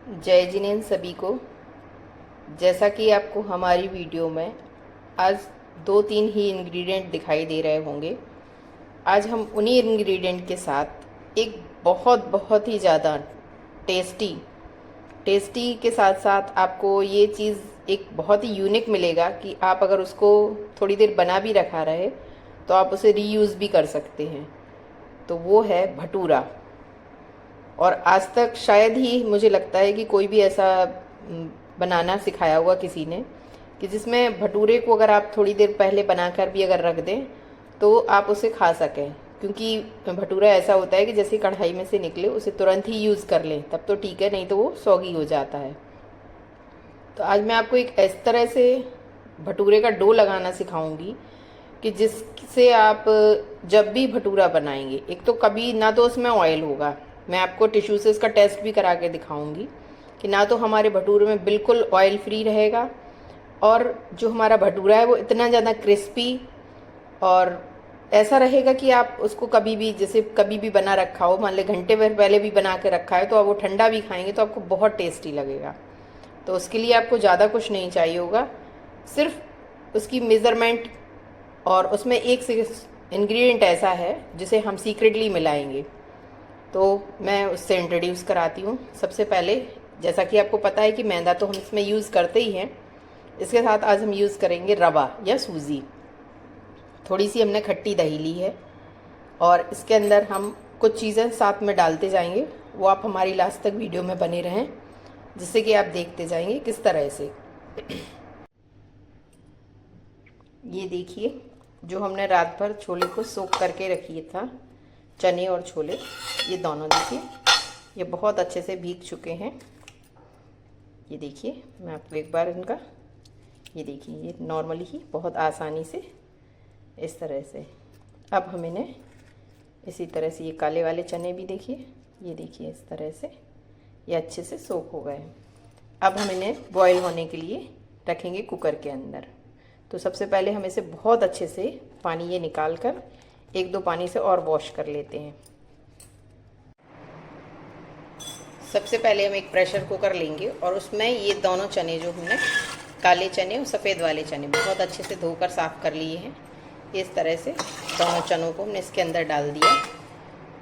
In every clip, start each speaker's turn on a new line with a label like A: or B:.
A: जय जिनेंद्र सभी को। जैसा कि आपको हमारी वीडियो में आज दो तीन ही इंग्रेडिएंट दिखाई दे रहे होंगे, आज हम उन्हीं इंग्रेडिएंट के साथ एक बहुत बहुत ही ज़्यादा टेस्टी टेस्टी के साथ साथ आपको ये चीज़ एक बहुत ही यूनिक मिलेगा कि आप अगर उसको थोड़ी देर बना भी रखा रहे तो आप उसे रीयूज़ भी कर सकते हैं। तो वो है भटूरा। और आज तक शायद ही मुझे लगता है कि कोई भी ऐसा बनाना सिखाया हुआ किसी ने कि जिसमें भटूरे को अगर आप थोड़ी देर पहले बनाकर भी अगर रख दें तो आप उसे खा सकें। क्योंकि भटूरा ऐसा होता है कि जैसे कढ़ाई में से निकले उसे तुरंत ही यूज़ कर लें तब तो ठीक है, नहीं तो वो सौगी हो जाता है। तो आज मैं आपको एक इस तरह से भटूरे का डो लगाना सिखाऊंगी कि जिससे आप जब भी भटूरा बनाएंगे, एक तो कभी ना तो उसमें ऑयल होगा, मैं आपको टिश्यू से इसका टेस्ट भी करा के दिखाऊंगी कि ना तो हमारे भटूरे में बिल्कुल ऑयल फ्री रहेगा, और जो हमारा भटूरा है वो इतना ज़्यादा क्रिस्पी और ऐसा रहेगा कि आप उसको कभी भी, जैसे कभी भी बना रखा हो, मान ले घंटे भर पहले भी बना के रखा है, तो आप वो ठंडा भी खाएंगे तो आपको बहुत टेस्टी लगेगा। तो उसके लिए आपको ज़्यादा कुछ नहीं चाहिए होगा, सिर्फ उसकी मेज़रमेंट, और उसमें एक इंग्रेडिएंट ऐसा है जिसे हम सीक्रेटली मिलाएंगे। तो मैं उससे इंट्रोड्यूस कराती हूँ। सबसे पहले, जैसा कि आपको पता है कि मैदा तो हम इसमें यूज़ करते ही हैं, इसके साथ आज हम यूज़ करेंगे रवा या सूजी। थोड़ी सी हमने खट्टी दही ली है और इसके अंदर हम कुछ चीज़ें साथ में डालते जाएंगे, वो आप हमारी लास्ट तक वीडियो में बने रहें, जिससे कि आप देखते जाएंगे किस तरह से। ये देखिए, जो हमने रात भर छोले को सोख करके रखी था, चने और छोले, ये दोनों देखिए ये बहुत अच्छे से भीग चुके हैं। ये देखिए, मैं आपको एक बार इनका, ये देखिए ये नॉर्मली ही बहुत आसानी से इस तरह से। अब हम इन्हें इसी तरह से, ये काले वाले चने भी देखिए, ये देखिए इस तरह से ये अच्छे से सोख हो गए। अब हम इन्हें बॉईल होने के लिए रखेंगे कुकर के अंदर। तो सबसे पहले हम इसे बहुत अच्छे से पानी ये निकाल कर एक दो पानी से और वॉश कर लेते हैं। सबसे पहले हम एक प्रेशर कुकर लेंगे और उसमें ये दोनों चने, जो हमने काले चने और सफ़ेद वाले चने बहुत अच्छे से धोकर साफ़ कर लिए हैं, इस तरह से दोनों चनों को हमने इसके अंदर डाल दिया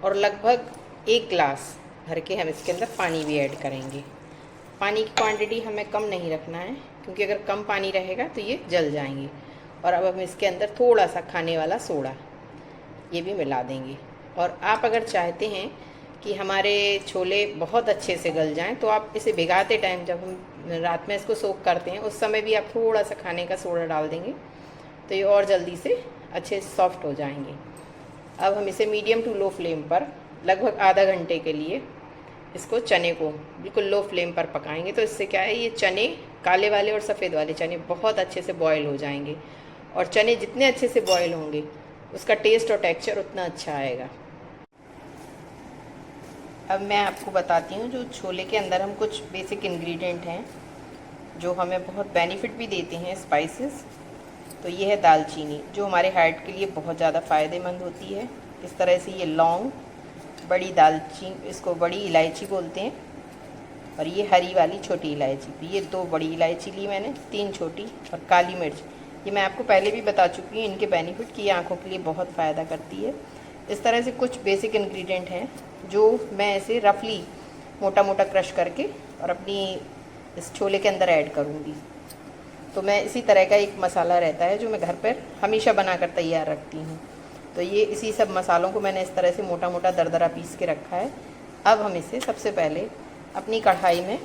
A: और लगभग 1 गिलास भर के हम इसके अंदर पानी भी ऐड करेंगे। पानी की क्वांटिटी हमें कम नहीं रखना है, क्योंकि अगर कम पानी रहेगा तो ये जल जाएंगे। और अब हम इसके अंदर थोड़ा सा खाने वाला सोडा ये भी मिला देंगे। और आप अगर चाहते हैं कि हमारे छोले बहुत अच्छे से गल जाएं, तो आप इसे भिगाते टाइम, जब हम रात में इसको सोख करते हैं, उस समय भी आप थोड़ा सा खाने का सोडा डाल देंगे तो ये और जल्दी से अच्छे से सॉफ्ट हो जाएंगे। अब हम इसे मीडियम टू लो फ्लेम पर लगभग आधा घंटे के लिए इसको, चने को बिल्कुल लो फ्लेम पर पकाएंगे। तो इससे क्या है, ये चने, काले वाले और सफ़ेद वाले चने बहुत अच्छे से बॉयल हो जाएंगे, और चने जितने अच्छे से बॉयल होंगे उसका टेस्ट और टेक्सचर उतना अच्छा आएगा। अब मैं आपको बताती हूँ, जो छोले के अंदर हम कुछ बेसिक इंग्रेडिएंट हैं जो हमें बहुत बेनिफिट भी देते हैं, स्पाइसेस। तो ये है दालचीनी, जो हमारे हार्ट के लिए बहुत ज़्यादा फ़ायदेमंद होती है। इस तरह से ये लौंग, बड़ी दालचीनी, इसको बड़ी इलायची बोलते हैं, और ये हरी वाली छोटी इलायची, तो ये 2 बड़ी इलायची ली मैंने, 3 छोटी, और काली मिर्च। ये मैं आपको पहले भी बता चुकी हूँ इनके बेनिफिट, कि ये आँखों के लिए बहुत फ़ायदा करती है। इस तरह से कुछ बेसिक इंग्रेडिएंट हैं जो मैं ऐसे रफली मोटा मोटा क्रश करके और अपनी इस छोले के अंदर ऐड करूँगी। तो मैं इसी तरह का एक मसाला रहता है जो मैं घर पर हमेशा बनाकर तैयार रखती हूँ। तो ये इसी सब मसालों को मैंने इस तरह से मोटा मोटा दरदरा पीस के रखा है। अब हम इसे सबसे पहले अपनी कढ़ाई में,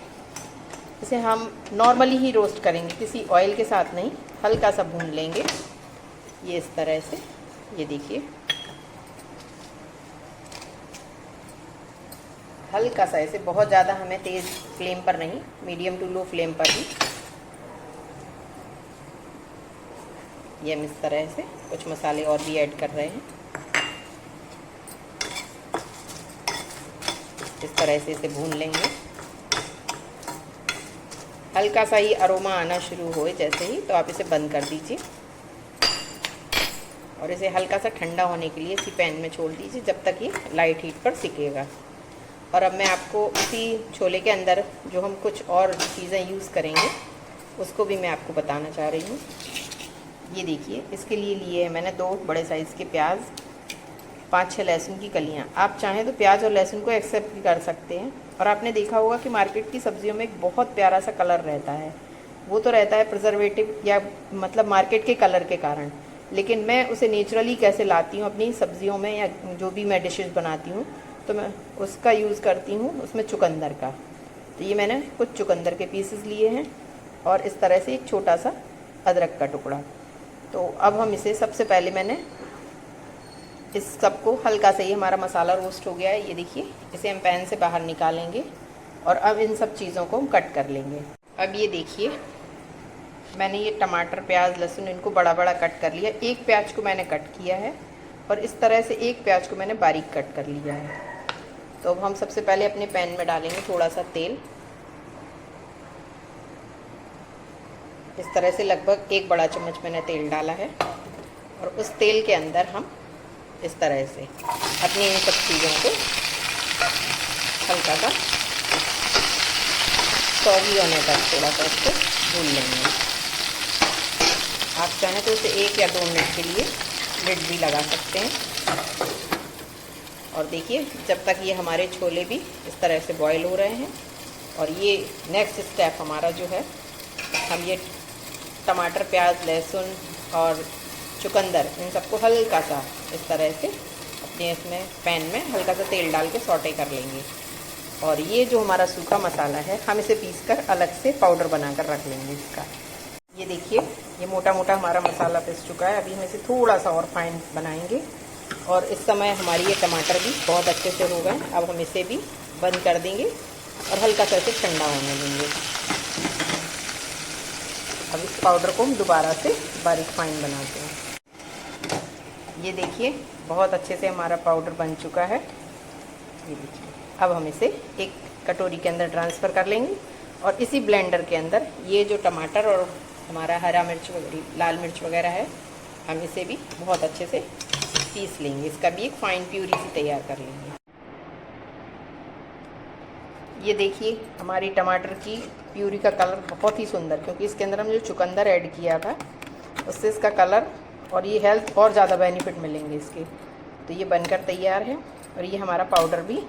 A: इसे हम नॉर्मली ही रोस्ट करेंगे, किसी ऑयल के साथ नहीं, हल्का सा भून लेंगे ये इस तरह से। ये देखिए हल्का सा, इसे बहुत ज़्यादा हमें तेज़ फ्लेम पर नहीं, मीडियम टू लो फ्लेम पर ही। ये हम इस तरह से कुछ मसाले और भी ऐड कर रहे हैं। इस तरह से इसे भून लेंगे, हल्का सा ही अरोमा आना शुरू हो जैसे ही, तो आप इसे बंद कर दीजिए और इसे हल्का सा ठंडा होने के लिए इसी पैन में छोड़ दीजिए, जब तक ये लाइट हीट पर सिकेगा। और अब मैं आपको उसी छोले के अंदर जो हम कुछ और चीज़ें यूज़ करेंगे उसको भी मैं आपको बताना चाह रही हूँ। ये देखिए, इसके लिए लिए है मैंने 2 बड़े साइज़ के प्याज, 5-6 लहसुन की कलियाँ। आप चाहें तो प्याज और लहसुन को एक्सेप्ट भी कर सकते हैं। और आपने देखा होगा कि मार्केट की सब्जियों में एक बहुत प्यारा सा कलर रहता है, वो तो रहता है प्रिजर्वेटिव या मतलब मार्केट के कलर के कारण, लेकिन मैं उसे नेचुरली कैसे लाती हूँ अपनी सब्जियों में या जो भी मैं डिशेस बनाती हूँ तो मैं उसका यूज़ करती हूँ उसमें चुकंदर का। तो ये मैंने कुछ चुकंदर के पीसेस लिए हैं और इस तरह से एक छोटा सा अदरक का टुकड़ा। तो अब हम इसे सबसे पहले मैंने इस सबको हल्का से, ही हमारा मसाला रोस्ट हो गया है, ये देखिए, इसे हम पैन से बाहर निकालेंगे और अब इन सब चीज़ों को हम कट कर लेंगे। अब ये देखिए, मैंने ये टमाटर, प्याज, लहसुन इनको बड़ा बड़ा कट कर लिया। एक प्याज को मैंने कट किया है और इस तरह से एक प्याज को मैंने बारीक कट कर लिया है। तो अब हम सबसे पहले अपने पैन में डालेंगे थोड़ा सा तेल। इस तरह से लगभग 1 बड़ा चम्मच मैंने तेल डाला है और उस तेल के अंदर हम इस तरह से अपनी इन सब चीज़ों को हल्का सा सॉगी होने तक थोड़ा सा इसको भून लेंगे। आप चाहें तो इसे 1 या 2 मिनट के लिए लिड भी लगा सकते हैं। और देखिए, जब तक ये हमारे छोले भी इस तरह से बॉईल हो रहे हैं और ये नेक्स्ट स्टेप हमारा जो है, हम ये टमाटर, प्याज, लहसुन और चुकंदर इन सबको हल्का सा इस तरह से अपने इसमें पैन में हल्का सा तेल डाल के सौटे कर लेंगे। और ये जो हमारा सूखा मसाला है, हम इसे पीसकर अलग से पाउडर बनाकर रख लेंगे इसका। ये देखिए, ये मोटा मोटा हमारा मसाला पिस चुका है। अभी हम इसे थोड़ा सा और फाइन बनाएंगे और इस समय हमारी ये टमाटर भी बहुत अच्छे से हो गए। अब हम इसे भी बंद कर देंगे और हल्का सा इसे ठंडा होने देंगे। अब इस पाउडर को हम दोबारा से बारीक फाइन बनाते हैं। ये देखिए, बहुत अच्छे से हमारा पाउडर बन चुका है। ये देखिए, अब हम इसे एक कटोरी के अंदर ट्रांसफ़र कर लेंगे और इसी ब्लेंडर के अंदर ये जो टमाटर और हमारा हरा मिर्च वगैरह, लाल मिर्च वगैरह है, हम इसे भी बहुत अच्छे से पीस लेंगे। इसका भी एक फाइन प्यूरी सी तैयार कर लेंगे। ये देखिए, हमारी टमाटर की प्यूरी का कलर बहुत ही सुंदर, क्योंकि इसके अंदर हम जो चुकंदर ऐड किया था उससे इसका कलर और ये हेल्थ और ज़्यादा बेनिफिट मिलेंगे इसके। तो ये बनकर तैयार है और ये हमारा पाउडर भी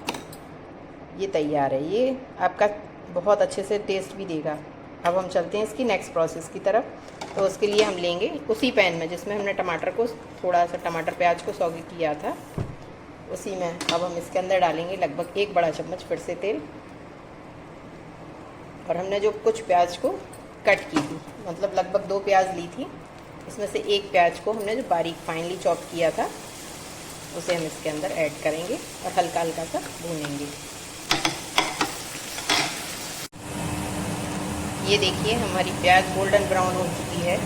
A: ये तैयार है। ये आपका बहुत अच्छे से टेस्ट भी देगा। अब हम चलते हैं इसकी नेक्स्ट प्रोसेस की तरफ। तो उसके लिए हम लेंगे उसी पैन में जिसमें हमने टमाटर को, थोड़ा सा टमाटर प्याज को सौगी किया था, उसी में अब हम इसके अंदर डालेंगे लगभग 1 बड़ा चम्मच फिर से तेल। और हमने जो कुछ प्याज को कट की थी, मतलब लगभग 2 प्याज ली थी, इसमें से 1 प्याज को हमने जो बारीक फाइनली चॉप किया था उसे हम इसके अंदर ऐड करेंगे और हल्का हल्का सा भूनेंगे। ये देखिए, हमारी प्याज गोल्डन ब्राउन हो चुकी है।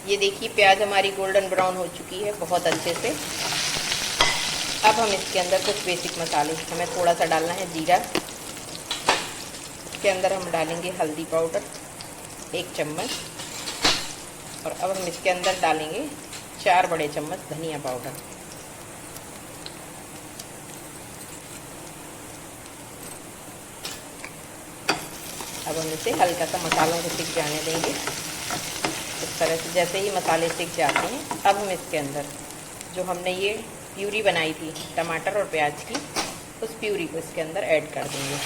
A: ये देखिए, प्याज हमारी गोल्डन ब्राउन हो चुकी है बहुत अच्छे से। अब हम इसके अंदर कुछ बेसिक मसाले, हमें थोड़ा सा डालना है जीरा, इसके अंदर हम डालेंगे हल्दी पाउडर 1 चम्मच और अब हम इसके अंदर डालेंगे 4 बड़े चम्मच धनिया पाउडर। अब हम इसे हल्का सा मसालों को सिक जाने देंगे। इस तरह से जैसे ही मसाले सिक जाते हैं, अब हम इसके अंदर जो हमने ये प्यूरी बनाई थी टमाटर और प्याज की, उस प्यूरी को इसके अंदर ऐड कर देंगे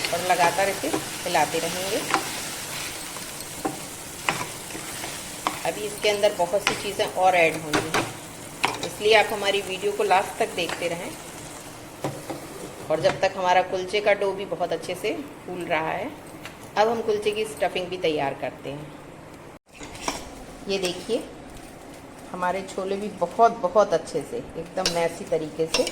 A: और लगातार इसे हिलाते रहेंगे। अभी इसके अंदर बहुत सी चीज़ें और ऐड होंगी, इसलिए आप हमारी वीडियो को लास्ट तक देखते रहें। और जब तक हमारा कुलचे का डो भी बहुत अच्छे से फूल रहा है, अब हम कुलचे की स्टफिंग भी तैयार करते हैं। ये देखिए, हमारे छोले भी बहुत अच्छे से एकदम मैसी तरीके से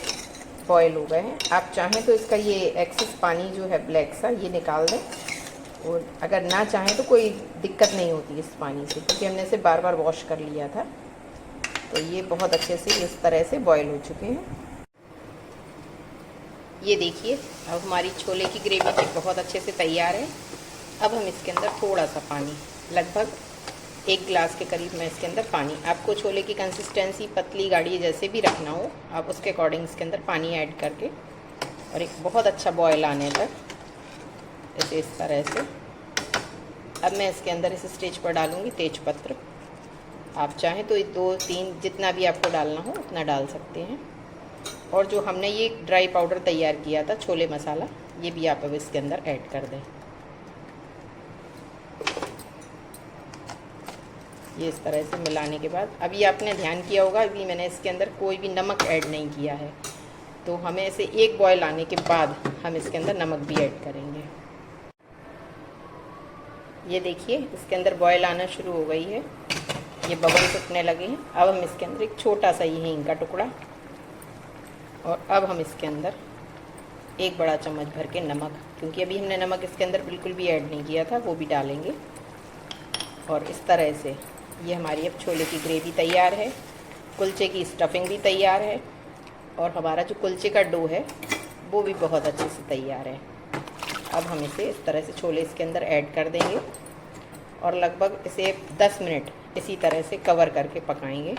A: बॉयल हो गए हैं। आप चाहें तो इसका ये एक्सेस पानी जो है ब्लैक सा, ये निकाल दें, और अगर ना चाहें तो कोई दिक्कत नहीं होती इस पानी से, क्योंकि हमने इसे बार बार वॉश कर लिया था। तो ये बहुत अच्छे से इस तरह से बॉयल हो चुके हैं। ये देखिए, अब हमारी छोले की ग्रेवी भी बहुत अच्छे से तैयार है। अब हम इसके अंदर थोड़ा सा पानी, लगभग 1 गिलास के करीब मैं इसके अंदर पानी, आपको छोले की कंसिस्टेंसी पतली गाढ़ी जैसे भी रखना हो आप उसके अकॉर्डिंग इसके अंदर पानी ऐड करके और एक बहुत अच्छा बॉयल आने तक ऐसे इस तरह से। अब मैं इसके अंदर इस स्टेज पर डालूँगी तेजपत्र। आप चाहें तो 2-3 जितना भी आपको डालना हो उतना डाल सकते हैं। और जो हमने ये ड्राई पाउडर तैयार किया था छोले मसाला, ये भी आप अब इसके अंदर ऐड कर दें। ये इस तरह से मिलाने के बाद अभी आपने ध्यान किया होगा अभी मैंने इसके अंदर कोई भी नमक ऐड नहीं किया है, तो हमें इसे एक बॉयल आने के बाद हम इसके अंदर नमक भी ऐड करेंगे। ये देखिए इसके अंदर बॉयल आना शुरू हो गई है, ये बबल्स उठने लगे हैं। अब हम इसके अंदर एक छोटा सा ही हींग का टुकड़ा और अब हम इसके अंदर 1 बड़ा चम्मच भर के नमक, क्योंकि अभी हमने नमक इसके अंदर बिल्कुल भी ऐड नहीं किया था, वो भी डालेंगे। और इस तरह से ये हमारी अब छोले की ग्रेवी तैयार है, कुलचे की स्टफिंग भी तैयार है और हमारा जो कुलचे का डो है वो भी बहुत अच्छे से तैयार है। अब हम इसे इस तरह से छोले इसके अंदर ऐड कर देंगे और लगभग इसे 10 मिनट इसी तरह से कवर करके पकाएंगे।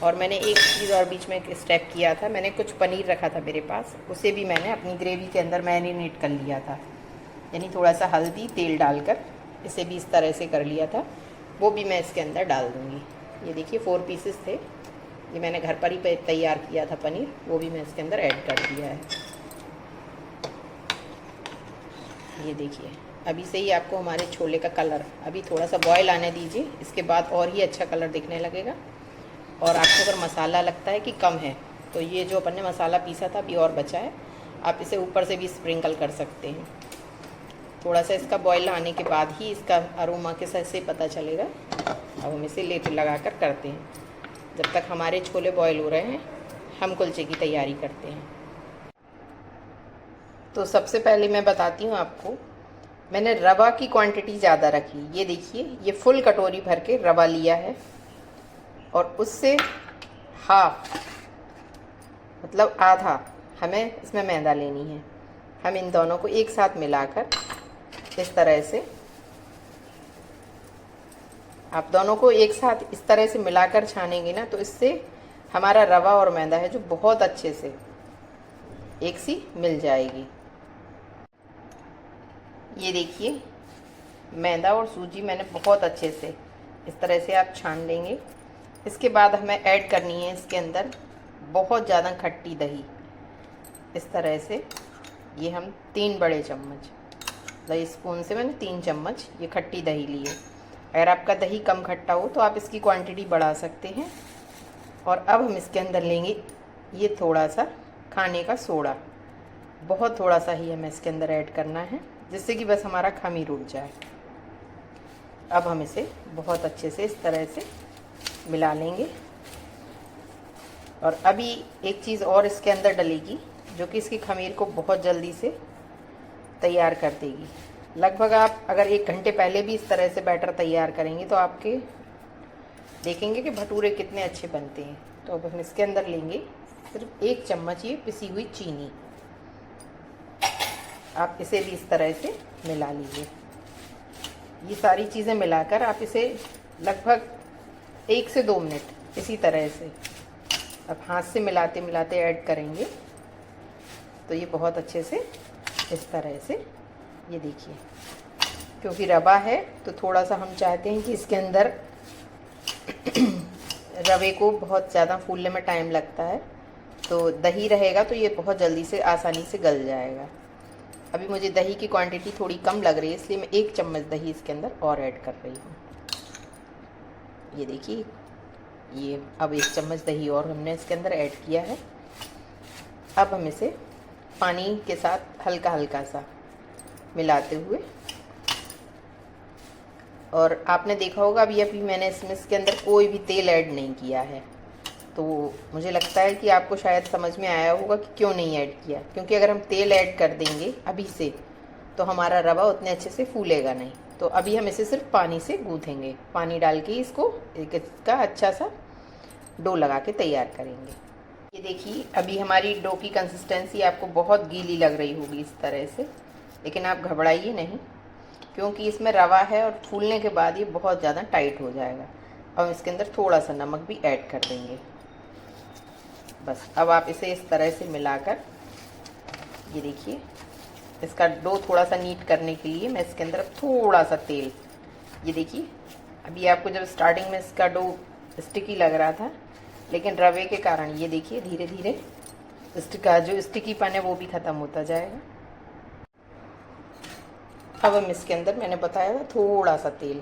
A: और मैंने एक चीज़ और बीच में एक स्टेप किया था, मैंने कुछ पनीर रखा था मेरे पास, उसे भी मैंने अपनी ग्रेवी के अंदर मैरिनेट कर लिया था, यानी थोड़ा सा हल्दी तेल डालकर इसे भी इस तरह से कर लिया था, वो भी मैं इसके अंदर डाल दूँगी। ये देखिए 4 पीसेस थे, ये मैंने घर पर ही तैयार किया था पनीर, वो भी मैं इसके अंदर ऐड कर दिया है। ये देखिए अभी से ही आपको हमारे छोले का कलर, अभी थोड़ा सा बॉयल आने दीजिए, इसके बाद और ही अच्छा कलर दिखने लगेगा। और आपको अगर मसाला लगता है कि कम है तो ये जो अपन ने मसाला पीसा था अभी और बचा है, आप इसे ऊपर से भी स्प्रिंकल कर सकते हैं। थोड़ा सा इसका बॉयल आने के बाद ही इसका अरोमा के साथ से पता चलेगा। अब हम इसे लेट लगा कर करते हैं, जब तक हमारे छोले बॉयल हो रहे हैं हम कुलचे की तैयारी करते हैं। तो सबसे पहले मैं बताती हूँ आपको, मैंने रवा की क्वांटिटी ज़्यादा रखी। ये देखिए ये फुल कटोरी भर के रवा लिया है और उससे हाफ मतलब आधा हमें इसमें मैदा लेनी है। हम इन दोनों को एक साथ मिलाकर इस तरह से, आप दोनों को एक साथ इस तरह से मिलाकर छानेंगे ना, तो इससे हमारा रवा और मैदा है जो बहुत अच्छे से एक सी मिल जाएगी। ये देखिए मैदा और सूजी मैंने बहुत अच्छे से इस तरह से आप छान लेंगे। इसके बाद हमें ऐड करनी है इसके अंदर बहुत ज़्यादा खट्टी दही। इस तरह से ये हम 3 बड़े चम्मच, दही स्पून से मैंने 3 चम्मच ये खट्टी दही ली है। अगर आपका दही कम खट्टा हो तो आप इसकी क्वांटिटी बढ़ा सकते हैं। और अब हम इसके अंदर लेंगे ये थोड़ा सा खाने का सोडा, बहुत थोड़ा सा ही हमें इसके अंदर ऐड करना है, जिससे कि बस हमारा खमीर उड़ जाए। अब हम इसे बहुत अच्छे से इस तरह से मिला लेंगे। और अभी एक चीज़ और इसके अंदर डलेगी जो कि इसकी खमीर को बहुत जल्दी से तैयार कर देगी। लगभग आप अगर 1 घंटे पहले भी इस तरह से बैटर तैयार करेंगे तो आपके देखेंगे कि भटूरे कितने अच्छे बनते हैं। तो अब हम इसके अंदर लेंगे सिर्फ 1 चम्मच ये पिसी हुई चीनी, आप इसे भी इस तरह से मिला लीजिए। ये सारी चीज़ें मिलाकर आप इसे लगभग 1 से 2 मिनट इसी तरह से अब हाथ से मिलाते मिलाते ऐड करेंगे, तो ये बहुत अच्छे से इस तरह से, ये देखिए क्योंकि रवा है तो थोड़ा सा हम चाहते हैं कि इसके अंदर रवे को बहुत ज़्यादा फूलने में टाइम लगता है, तो दही रहेगा तो ये बहुत जल्दी से आसानी से गल जाएगा। अभी मुझे दही की क्वांटिटी थोड़ी कम लग रही है, इसलिए मैं 1 चम्मच दही इसके अंदर और ऐड कर रही हूँ। ये देखिए ये अब 1 चम्मच दही और हमने इसके अंदर ऐड किया है। अब हम इसे पानी के साथ हल्का हल्का सा मिलाते हुए, और आपने देखा होगा अभी मैंने इसके अंदर कोई भी तेल ऐड नहीं किया है, तो मुझे लगता है कि आपको शायद समझ में आया होगा कि क्यों नहीं ऐड किया। क्योंकि अगर हम तेल ऐड कर देंगे अभी से तो हमारा रवा उतने अच्छे से फूलेगा नहीं। तो अभी हम इसे सिर्फ पानी से गूँथेंगे, पानी डाल के इसको इसका अच्छा सा डो लगा के तैयार करेंगे। ये देखिए अभी हमारी डो की कंसिस्टेंसी आपको बहुत गीली लग रही होगी इस तरह से, लेकिन आप घबराइए नहीं, क्योंकि इसमें रवा है और फूलने के बाद ये बहुत ज़्यादा टाइट हो जाएगा। अब इसके अंदर थोड़ा सा नमक भी ऐड कर देंगे। बस अब आप इसे इस तरह से मिलाकर, ये देखिए, इसका डो थोड़ा सा नीट करने के लिए मैं इसके अंदर थोड़ा सा तेल, ये देखिए, अभी आपको जब स्टार्टिंग में इसका डो स्टिकी लग रहा था, लेकिन रवे के कारण ये देखिए धीरे धीरे इसका जो स्टिकीपन है वो भी ख़त्म होता जाएगा। अब हम इसके अंदर, मैंने बताया था, थोड़ा सा तेल,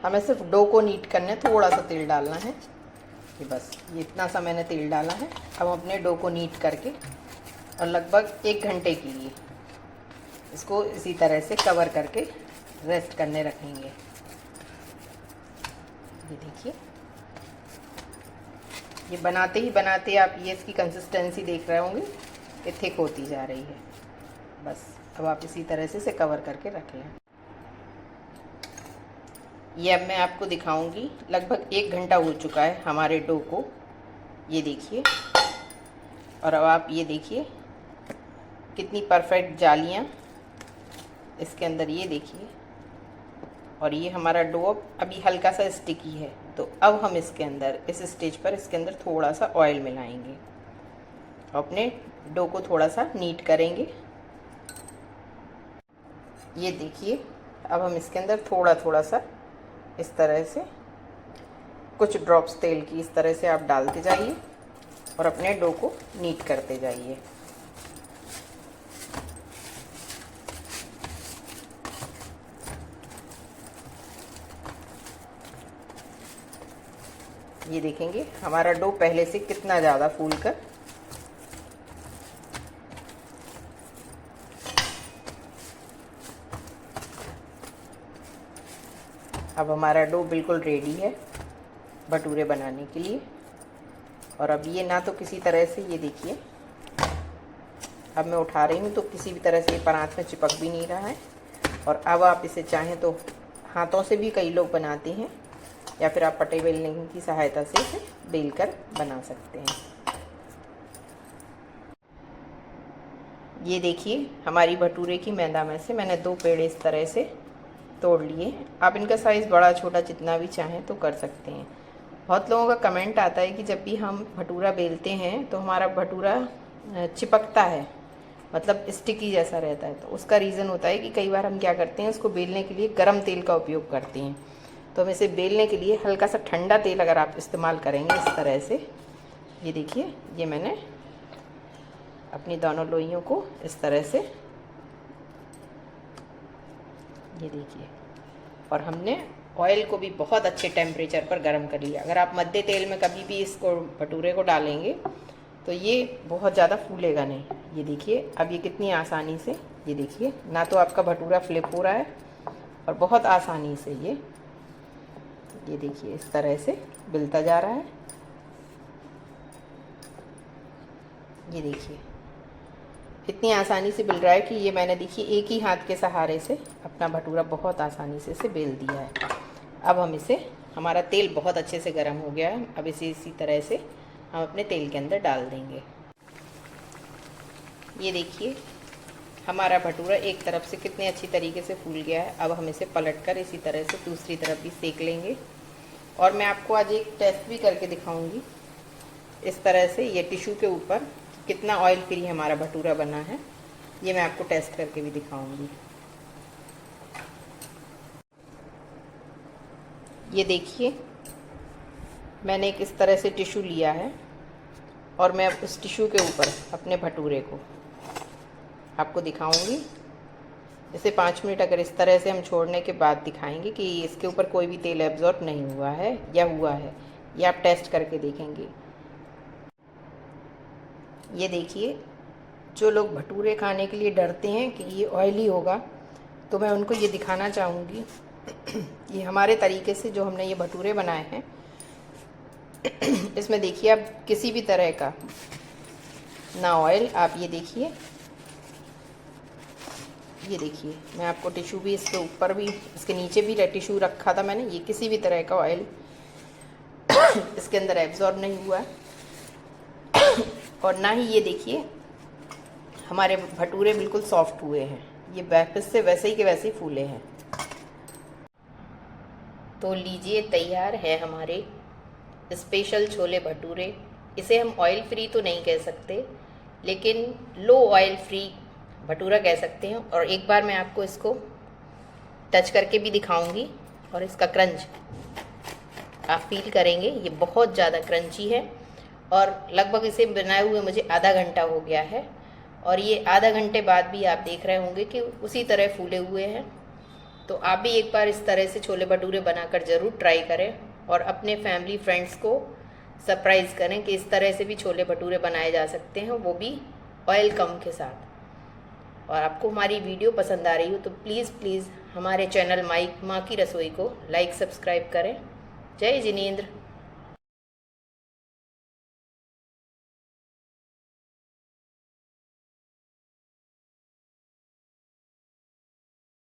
A: हमें सिर्फ डो को नीट करना है, थोड़ा सा तेल डालना है। ये बस ये इतना सा मैंने तेल डाला है। अब हम अपने डो को नीट करके और लगभग 1 घंटे के लिए इसको इसी तरह से कवर करके रेस्ट करने रखेंगे। ये देखिए, ये बनाते ही बनाते आप ये इसकी कंसिस्टेंसी देख रहे होंगे कि थिक होती जा रही है। बस अब आप इसी तरह से इसे कवर करके रख लें। ये अब मैं आपको दिखाऊंगी, लगभग 1 घंटा हो चुका है हमारे डो को, ये देखिए। और अब आप ये देखिए कितनी परफेक्ट जालियाँ इसके अंदर, ये देखिए। और ये हमारा डो अभी हल्का सा स्टिकी है, तो अब हम इसके अंदर, इस स्टेज पर इसके अंदर थोड़ा सा ऑयल मिलाएंगे, अपने डो को थोड़ा सा नीट करेंगे। ये देखिए, अब हम इसके अंदर थोड़ा थोड़ा सा इस तरह से कुछ ड्रॉप्स तेल की इस तरह से आप डालते जाइए और अपने डो को नीट करते जाइए। ये देखेंगे हमारा डो पहले से कितना ज़्यादा फूल कर अब हमारा डो बिल्कुल रेडी है भटूरे बनाने के लिए। और अब ये ना तो किसी तरह से, ये देखिए, अब मैं उठा रही हूँ तो किसी भी तरह से ये परात में चिपक भी नहीं रहा है। और अब आप इसे चाहें तो हाथों से भी कई लोग बनाते हैं, या फिर आप पटे बेलने की सहायता से इसे बेल कर बना सकते हैं। ये देखिए, हमारी भटूरे की मैदा में से मैंने 2 पेड़े इस तरह से तोड़ लिए। आप इनका साइज़ बड़ा छोटा जितना भी चाहें तो कर सकते हैं। बहुत लोगों का कमेंट आता है कि जब भी हम भटूरा बेलते हैं तो हमारा भटूरा चिपकता है, मतलब स्टिकी जैसा रहता है। तो उसका रीज़न होता है कि कई बार हम क्या करते हैं, उसको बेलने के लिए गरम तेल का उपयोग करते हैं। तो हम इसे बेलने के लिए हल्का सा ठंडा तेल अगर आप इस्तेमाल करेंगे इस तरह से, ये देखिए, ये मैंने अपनी दोनों लोइयों को इस तरह से, ये देखिए, और हमने ऑयल को भी बहुत अच्छे टेम्परेचर पर गर्म कर लिया। अगर आप मध्य तेल में कभी भी इसको भटूरे को डालेंगे तो ये बहुत ज़्यादा फूलेगा नहीं। ये देखिए, अब ये कितनी आसानी से, ये देखिए, ना तो आपका भटूरा फ्लिप हो रहा है और बहुत आसानी से ये देखिए इस तरह से बिलता जा रहा है। ये देखिए इतनी आसानी से बिल रहा है कि ये मैंने, देखिए, एक ही हाथ के सहारे से अपना भटूरा बहुत आसानी से इसे बेल दिया है। अब हम इसे, हमारा तेल बहुत अच्छे से गर्म हो गया है, अब इसे इसी तरह से हम अपने तेल के अंदर डाल देंगे। ये देखिए हमारा भटूरा एक तरफ से कितने अच्छी तरीके से फूल गया है। अब हम इसे पलटकर इसी तरह से दूसरी तरफ भी सेक लेंगे। और मैं आपको आज एक टेस्ट भी करके दिखाऊंगी इस तरह से, ये टिश्यू के ऊपर कितना ऑयल फ्री हमारा भटूरा बना है, ये मैं आपको टेस्ट करके भी दिखाऊंगी। ये देखिए, मैंने एक इस तरह से टिश्यू लिया है और मैं अब उस टिश्यू के ऊपर अपने भटूरे को आपको दिखाऊंगी। इसे 5 मिनट अगर इस तरह से हम छोड़ने के बाद दिखाएंगे कि इसके ऊपर कोई भी तेल एब्जॉर्ब नहीं हुआ है या हुआ है, ये आप टेस्ट करके देखेंगे। ये देखिए, जो लोग भटूरे खाने के लिए डरते हैं कि ये ऑयली होगा, तो मैं उनको ये दिखाना चाहूँगी ये हमारे तरीके से जो हमने ये भटूरे बनाए हैं, इसमें देखिए आप किसी भी तरह का ना ऑयल, आप ये देखिए, ये देखिए, मैं आपको टिश्यू भी इसके ऊपर भी, इसके नीचे भी टिश्यू रखा था मैंने, ये किसी भी तरह का ऑयल इसके अंदर एब्जॉर्ब नहीं हुआ है। और ना ही ये देखिए हमारे भटूरे बिल्कुल सॉफ्ट हुए हैं, ये वापस से वैसे ही के वैसे ही फूले हैं। तो लीजिए, तैयार है हमारे स्पेशल छोले भटूरे। इसे हम ऑयल फ्री तो नहीं कह सकते, लेकिन लो ऑयल फ्री भटूरा कह सकते हैं। और एक बार मैं आपको इसको टच करके भी दिखाऊंगी और इसका क्रंच आप फील करेंगे। ये बहुत ज़्यादा क्रंची है और लगभग इसे बनाए हुए मुझे आधा घंटा हो गया है, और ये आधा घंटे बाद भी आप देख रहे होंगे कि उसी तरह फूले हुए हैं। तो आप भी एक बार इस तरह से छोले भटूरे बनाकर ज़रूर ट्राई करें और अपने फैमिली फ्रेंड्स को सरप्राइज़ करें कि इस तरह से भी छोले भटूरे बनाए जा सकते हैं, वो भी ऑयल कम के साथ। और आपको हमारी वीडियो पसंद आ रही हो तो प्लीज़ हमारे चैनल माँ की रसोई को लाइक सब्सक्राइब करें। जय जिनेंद्र।